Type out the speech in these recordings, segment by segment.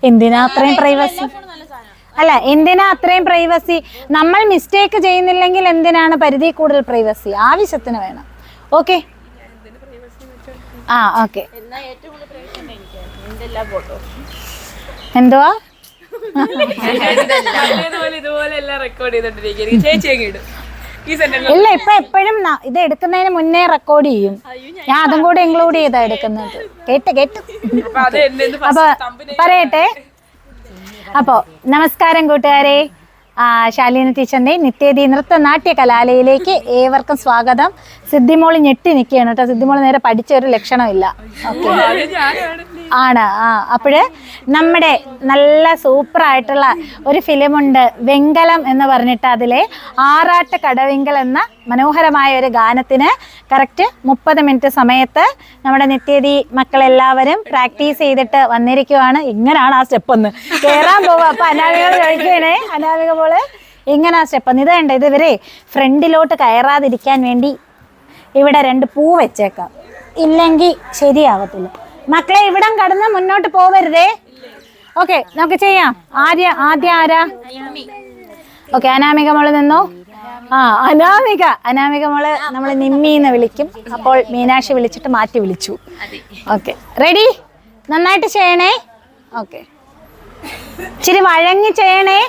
എന്തിനാ അത്രയും പ്രൈവസി? അല്ല, എന്തിനാ അത്രയും പ്രൈവസി? നമ്മൾ മിസ്റ്റേക്ക് ചെയ്യുന്നില്ലെങ്കിൽ എന്തിനാണ് പരിധി കൂടുതൽ പ്രൈവസി? ആവശ്യത്തിന് വേണം. ഓക്കെ, ആ ഓക്കെ. എന്തുവാ? ഇല്ല, ഇപ്പൊ എപ്പോഴും ഇത് എടുക്കുന്നതിന് മുന്നേ റെക്കോർഡ് ചെയ്യും. ഞാൻ അതും കൂടെ ഇൻക്ലൂഡ് ചെയ്താ എടുക്കുന്നത്. കേട്ട് അപ്പൊ പറയട്ടെ. അപ്പോ നമസ്കാരം കൂട്ടുകാരെ. ശാലിനി ടീച്ചറിന്റെ നിത്യേതി നൃത്ത നാട്യ കലാലയിലേക്ക് ഏവർക്കും സ്വാഗതം. സിദ്ധിമോള് ഞെട്ടി നിൽക്കുകയാണ് കേട്ടോ. സിദ്ധിമോള് നേരെ പഠിച്ച ഒരു ലക്ഷണമില്ല. ആണ്. അപ്പോഴ് നമ്മുടെ നല്ല സൂപ്പറായിട്ടുള്ള ഒരു ഫിലിമുണ്ട്, വെങ്കലം എന്ന് പറഞ്ഞിട്ട്. അതിലെ ആറാട്ട് കടവിങ്കൽ എന്ന മനോഹരമായ ഒരു ഗാനത്തിന് കറക്റ്റ് 30 മിനിറ്റ് സമയത്ത് നമ്മുടെ നിത്യേതി മക്കളെല്ലാവരും പ്രാക്ടീസ് ചെയ്തിട്ട് വന്നിരിക്കുവാണ്. ഇങ്ങനാണ് ആ സ്റ്റെപ്പ് ഒന്ന് കയറാൻ പോവുക. അപ്പൊ അനാമിക ചോദിക്കണേ, അനാമിക മോള് ഇങ്ങനെ ആ സ്റ്റെപ്പ് ഒന്ന്. ഇത് കണ്ട, ഇത് ഇവരെ ഫ്രണ്ടിലോട്ട് കയറാതിരിക്കാൻ വേണ്ടി ഇവിടെ 2 പൂ വെച്ചേക്കാം, ഇല്ലെങ്കിൽ ശരിയാവത്തില്ല. മക്കളെ ഇവിടം കടന്ന് മുന്നോട്ട് പോവരുതേ. ഓക്കെ, നമുക്ക് ചെയ്യാം. ആദ്യം ആരാ? ഓക്കെ, അനാമിക മോള് നിന്നോ. അനാമിക മോള് നമ്മൾ നിമ്മിന്ന് വിളിക്കും. അപ്പോൾ മീനാക്ഷി വിളിച്ചിട്ട് മാറ്റി വിളിച്ചു. Okay, ready? നന്നായിട്ട് ചെയ്യണേ. ഓക്കെ, ഇച്ചിരി വഴങ്ങി ചെയ്യണേ.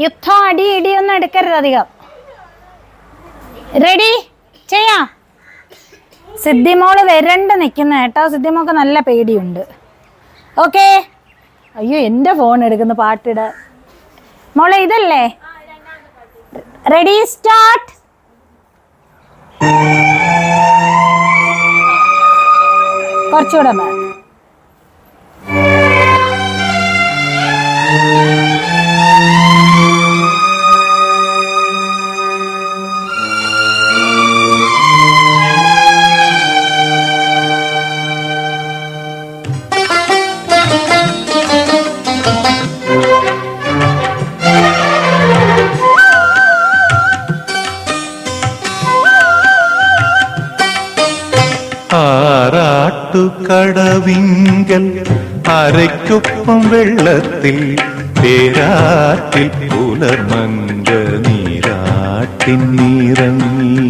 യുദ്ധം ഇടിയൊന്നും എടുക്കരുത് അധികം. റെഡി? ചെയ്യാം. സിദ്ധിമോള് വരണ്ട് നിൽക്കുന്ന കേട്ടോ. സിദ്ധിമോൾക്ക് നല്ല പേടിയുണ്ട്. ഓക്കെ. അയ്യോ, എൻ്റെ ഫോൺ എടുക്കുന്ന പാട്ടിട. മോളെ ഇതല്ലേ? Ready, start. കുറച്ചുകൂടെ മതി. കടവിങ്കൽ അരയ്ക്കൊപ്പം വെള്ളത്തിൽ പേരാറ്റിൽ പുലർമങ്ക നീരാട്ടിൻ നിറങ്ങി.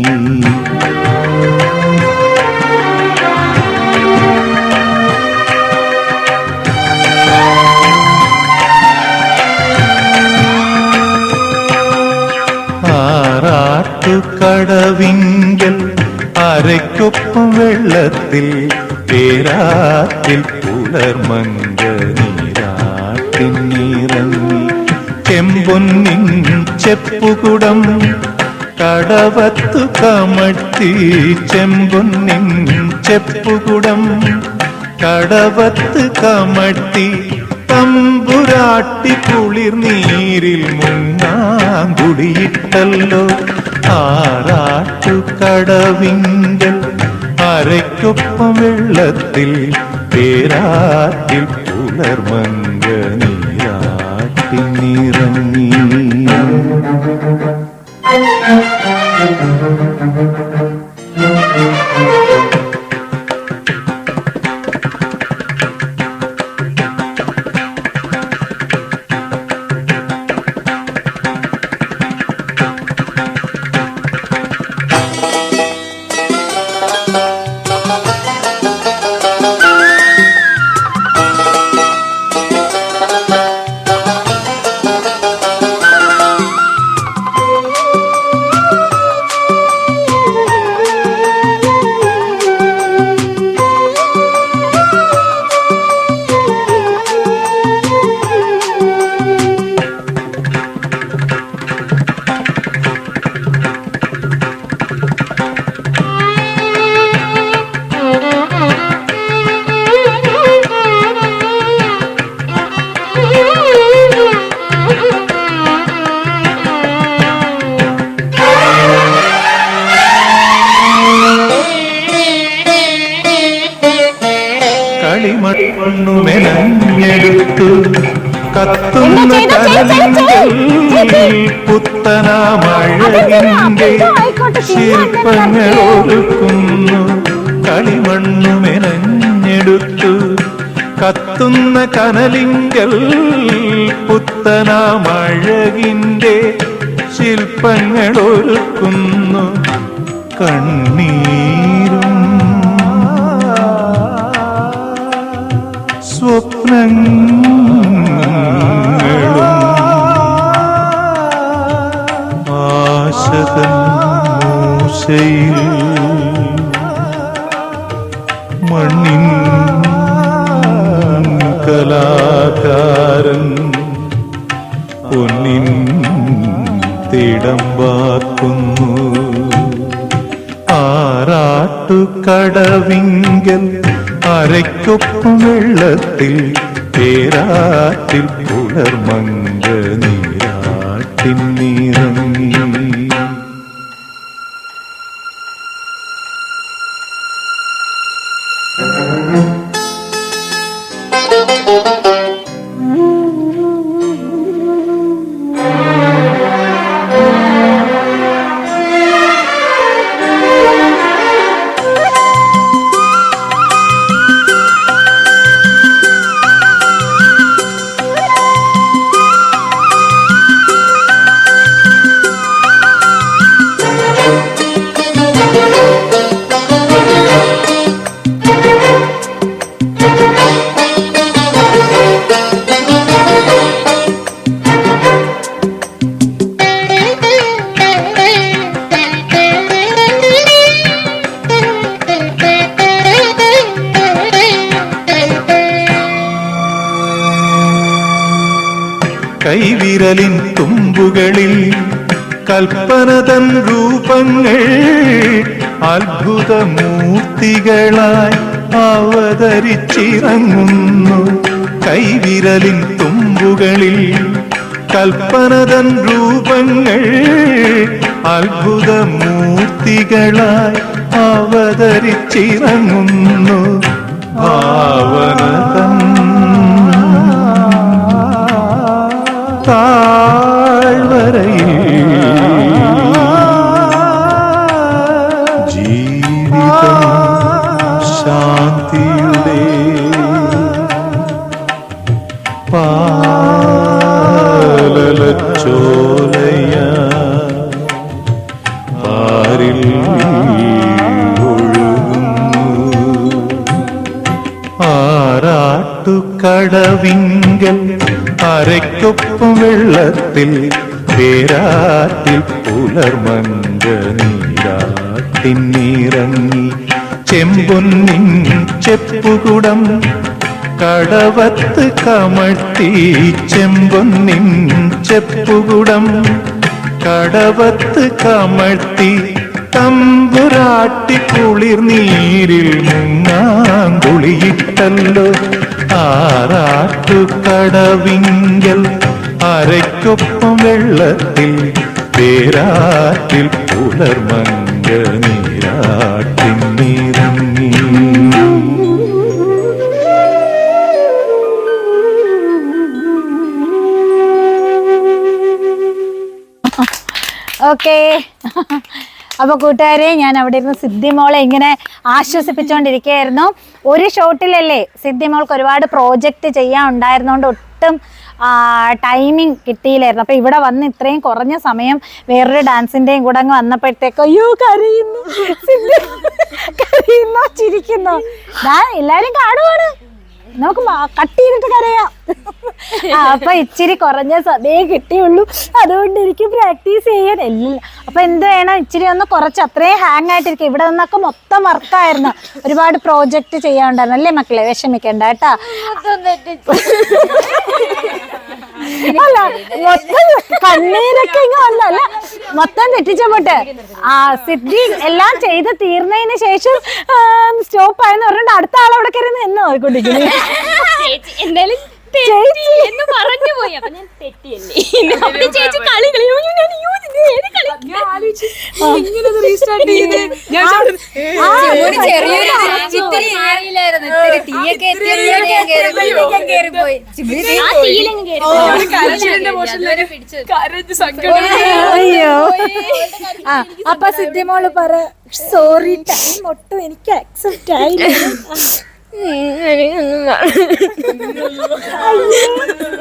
ആറാട്ടു കടവിങ്കൽ അരയ്ക്കൊപ്പം വെള്ളത്തിൽ പേരാറ്റിൽ പുലർമങ്ക നീരാട്ടിൻ നിറങ്ങി. ചെമ്പൊന്നിൻ ചെപ്പുകുടം കടവത്തു കമഴ്ത്തി. ചെമ്പൊന്നിൻ ചെപ്പുകുടം കടവത്ത് കമഴ്ത്തി. തമ്പുരാട്ടി കുളിർ നീരിൽ മുങ്ങാങ്കുടിയിട്ടല്ലോ. ആറാട്ടു കടവിങ്കൽ അരയ്ക്കൊപ്പം വെള്ളത്തിൽ പേരാറ്റിൽ പുലർമങ്ക നീരാട്ടിൻ നിറങ്ങി. ടുമെനഞ്ഞെടുത്തു കത്തുന്ന കനലിൽ പുത്തനാമഴകിന്റെ ശില്പങ്ങളൊരുക്കുന്നു. കളിമണ്ണുമെനഞ്ഞെടുത്തു കത്തുന്ന കനലിങ്കൽ പുത്തനാമഴകിൻ്റെ ശില്പങ്ങൾ ഒരുക്കുന്നു കണ്ണീരും സ്വപ്നങ്ങളും ആശതൻ മൂശയിൽ മണ്ണിൻ കലാകാരൻ പൊന്നിൻ തിടമ്പാക്കുന്നു ആറാട്ടുകടവിങ്കൽ അരയ്ക്കൊപ്പം വെള്ളത്തിൽ പേരാറ്റിൽ പുലർമങ്ക നീരാട്ടിൻ നിറങ്ങി. കൈവിരലിൻ തുമ്പുകളിൽ കൽപ്പനതൻ രൂപങ്ങൾ അത്ഭുതമൂർത്തികളായി അവതരിച്ചിറങ്ങുന്നു. കൈവിരലിൻ തുമ്പുകളിൽ കൽപ്പനതൻ രൂപങ്ങൾ അത്ഭുതമൂർത്തികളായി അവതരിച്ചിറങ്ങുന്നു. ഭാവനതൻ താഴ്വരയിൽ ജീവിതം ശാന്തിയുടെ പാലലച്ചോലയ പാരിൽ ഒഴുകുന്നു. ആറാട്ടുകടവിങ്കൽ അരയ്ക്കൊപ്പം വെള്ളത്തിൽ പേരാറ്റിൽ പുലർമങ്ക നീരാട്ടിൻ നിറങ്ങി. ചെമ്പൊന്നിൻ ചെപ്പുകുടം കടവത്ത് കമഴ്ത്തി ചെമ്പൊന്നിൻ ചെപ്പുകുടം കടവത്ത് കമഴ്ത്തി തമ്പുരാട്ടി കുളിർ നീരിൽ മുങ്ങാങ്കുളിയിട്ടല്ലോ. ആറാട്ടുകടവിങ്കൽ അരയ്ക്കൊപ്പം വെള്ളത്തിൽ പേരാറ്റിൽ പുലർമങ്ക നീരാട്ടിൻ നിറങ്ങി. ഓക്കേ, അപ്പോൾ കൂട്ടുകാരെ, ഞാൻ അവിടെ ഇരുന്ന് സിദ്ധിമോളെ ഇങ്ങനെ ആശ്വസിപ്പിച്ചുകൊണ്ടിരിക്കുകയായിരുന്നു. ഒരു ഷോട്ടിലല്ലേ സിദ്ധിമോൾക്ക് ഒരുപാട് പ്രോജക്റ്റ് ചെയ്യാൻ ഉണ്ടായിരുന്നതുകൊണ്ട് ഒട്ടും ടൈമിങ് കിട്ടിയില്ലായിരുന്നു. അപ്പോൾ ഇവിടെ വന്ന് ഇത്രയും കുറഞ്ഞ സമയം വേറൊരു ഡാൻസിൻ്റെയും കൂടെ അങ്ങ് വന്നപ്പോഴത്തേക്ക് അയ്യോ കരയുന്നു, സിദ്ധി കരയുന്നോ ചിരിക്കുന്നോ, എല്ലാവരും കാണുവാണ്, നമുക്ക് കട്ട് ചെയ്തിട്ട് കരയാം. അപ്പൊ ഇച്ചിരി കുറഞ്ഞ സമയം കിട്ടിയുള്ളൂ, അതുകൊണ്ട് എനിക്ക് പ്രാക്ടീസ് ചെയ്യാൻ എല്ലാം. അപ്പൊ എന്ത് വേണം, ഇച്ചിരി ഒന്ന് കുറച്ച് അത്രയും ഹാങ് ആയിട്ടിരിക്കും. ഇവിടെ നിന്നൊക്കെ മൊത്തം വർക്കായിരുന്നു, ഒരുപാട് പ്രോജക്റ്റ് ചെയ്യാനുണ്ടായിരുന്നു. അല്ലേ മക്കളെ, വിഷമിക്കണ്ട കേട്ടാ. അല്ല, മൊത്തം കണ്ണീരൊക്കെ ഇങ്ങ് വന്നല്ല, മൊത്തം തെറ്റിച്ച പോട്ടെ. സിദ്ധി എല്ലാം ചെയ്ത് തീർന്നതിന് ശേഷം സ്റ്റോപ്പ് ആയെന്ന് പറഞ്ഞിട്ട് അടുത്ത ആളവിടെ കയറി നിന്ന് നോക്കിക്കൊണ്ടിരിക്കുന്നു. എന്ന് പറഞ്ഞു പോയി. അപ്പൊ ഞാൻ തെറ്റിയല്ലേ, ചേച്ചി കളി അയ്യോ. അപ്പൊ സിദ്ധിമോള് പറ, സോറി ടൈം ഒട്ടും എനിക്ക് അക്സെപ്റ്റ് ആയില്ല.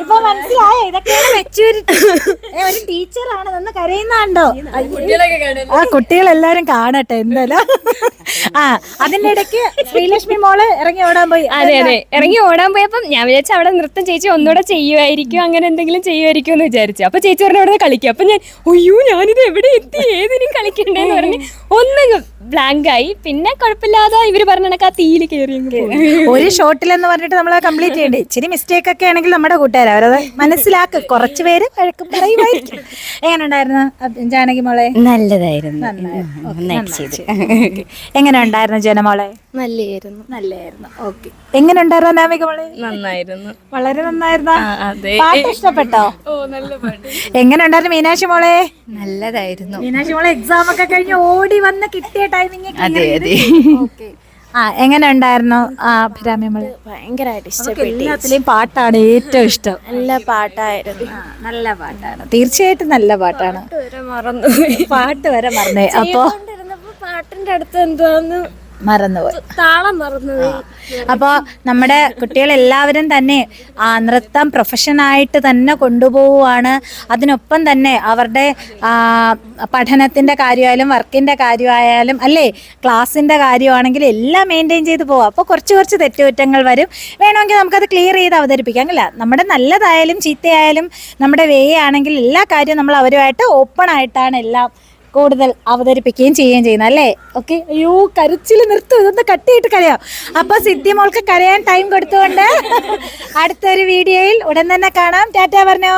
ഇപ്പൊ മനസ്സിലായോ? ഇതൊക്കെയാണ് മെച്യൂരിറ്റി. ഒരു ടീച്ചറാണ് നിന്ന് കരയുന്നുണ്ടോ? ആ കുട്ടികളെല്ലാരും കാണട്ടെ എന്തായാലും. ആ അതിന്റെ ഇടയ്ക്ക് ശ്രീലക്ഷ്മി മോള് ഇറങ്ങി ഓടാൻ പോയി. അതെ ഇറങ്ങി ഓടാൻ പോയപ്പം ഞാൻ വിചാരിച്ചു അവിടെ നൃത്തം ചേച്ചി ഒന്നുകൂടെ ചെയ്യുമായിരിക്കും, അങ്ങനെ എന്തെങ്കിലും ചെയ്യുമായിരിക്കും എന്ന് വിചാരിച്ചു. അപ്പൊ ചേച്ചി പറഞ്ഞ അവിടെ കളിക്കും. അപ്പൊ ഞാൻ അയ്യോ ഞാനിത് എവിടെ എത്തി, ഏതിനും കളിക്കണ്ടേന്ന് പറഞ്ഞ് ഒന്ന് ബ്ലാങ്ക് ആയി. പിന്നെ കുഴപ്പമില്ലാതെ ഇവര് പറഞ്ഞ കണക്ക് ആ തീയിൽ കയറി. ഒരു ഷോട്ടിൽ എന്ന് പറഞ്ഞിട്ട് നമ്മൾ കംപ്ലീറ്റ് ചെയ്യണ്ടേ. ഇച്ചിരി മിസ്റ്റേക്ക് ഒക്കെ ആണെങ്കിൽ നമ്മുടെ കൂട്ടുകാർ അവരത് മനസ്സിലാക്കും. കുറച്ച് പേര് വഴക്കും പറയുമായിരിക്കും. എങ്ങനെ ഉണ്ടായിരുന്നു ജാനകി മോളെ? നല്ലതായിരുന്നു. എങ്ങനെ ഉണ്ടായിരുന്നു ജനമോളെ? നല്ലായിരുന്നു. ഓക്കെ. എങ്ങനെ ഉണ്ടായിരുന്നു നാമിക മോളെ? നന്നായിരുന്നു, വളരെ നന്നായിരുന്നു. അതെ. പാട്ട് ഇഷ്ടപ്പെട്ടോ? നല്ല പാട്ട്. എങ്ങനെ ഉണ്ടായിരുന്നു മീനാക്ഷി മോളെ? നല്ലതായിരുന്നു. മീനാക്ഷി മോളെ എക്സാം ഒക്കെ കഴിഞ്ഞ് ഓടി വന്ന് കിട്ടിയ ടൈമിങ്. അതെ. ആ എങ്ങനെ ഉണ്ടായിരുന്നു അഭിരാമി മോളെ? ഭയങ്കരമായിട്ട് എല്ലാത്തിലെയും പാട്ടാണ് ഏറ്റവും ഇഷ്ടം. നല്ല പാട്ടായിരുന്നു. നല്ല പാട്ടാണ്, തീർച്ചയായിട്ടും നല്ല പാട്ടാണ്. മറന്നുപോയി, പാട്ട് വരെ മറന്നേ. അപ്പോ പാട്ടിന്റെ അടുത്ത് എന്തുവാന്ന് മറന്നുപോയി, താളം മറന്നുപോയി. അപ്പോൾ നമ്മുടെ കുട്ടികളെല്ലാവരും തന്നെ നൃത്തം പ്രൊഫഷനായിട്ട് തന്നെ കൊണ്ടുപോവുകയാണ്. അതിനൊപ്പം തന്നെ അവരുടെ പഠനത്തിൻ്റെ കാര്യമായാലും വർക്കിൻ്റെ കാര്യമായാലും അല്ലേ, ക്ലാസ്സിൻ്റെ കാര്യമാണെങ്കിലും എല്ലാം മെയിൻറ്റെയിൻ ചെയ്ത് പോവാം. അപ്പോൾ കുറച്ച് തെറ്റുകുറ്റങ്ങൾ വരും, വേണമെങ്കിൽ നമുക്കത് ക്ലിയർ ചെയ്ത് അവതരിപ്പിക്കാം. അല്ല, നമ്മുടെ നല്ലതായാലും ചീത്തയായാലും നമ്മുടെ വേ ആണെങ്കിൽ എല്ലാ കാര്യവും നമ്മൾ അവരുമായിട്ട് ഓപ്പൺ ആയിട്ടാണ് എല്ലാം കൂടുതൽ അവതരിപ്പിക്കുകയും ചെയ്യുന്നത് അല്ലേ? ഓക്കെ. അയ്യോ കരച്ചിൽ നിർത്തും, ഇതൊന്ന് കട്ടിയിട്ട് കരയാം. അപ്പൊ സിദ്ധി മോൾക്ക് കരയാൻ ടൈം കൊടുത്തുകൊണ്ട് അടുത്തൊരു വീഡിയോയിൽ ഉടൻ തന്നെ കാണാം. ടാറ്റാ പറഞ്ഞോ.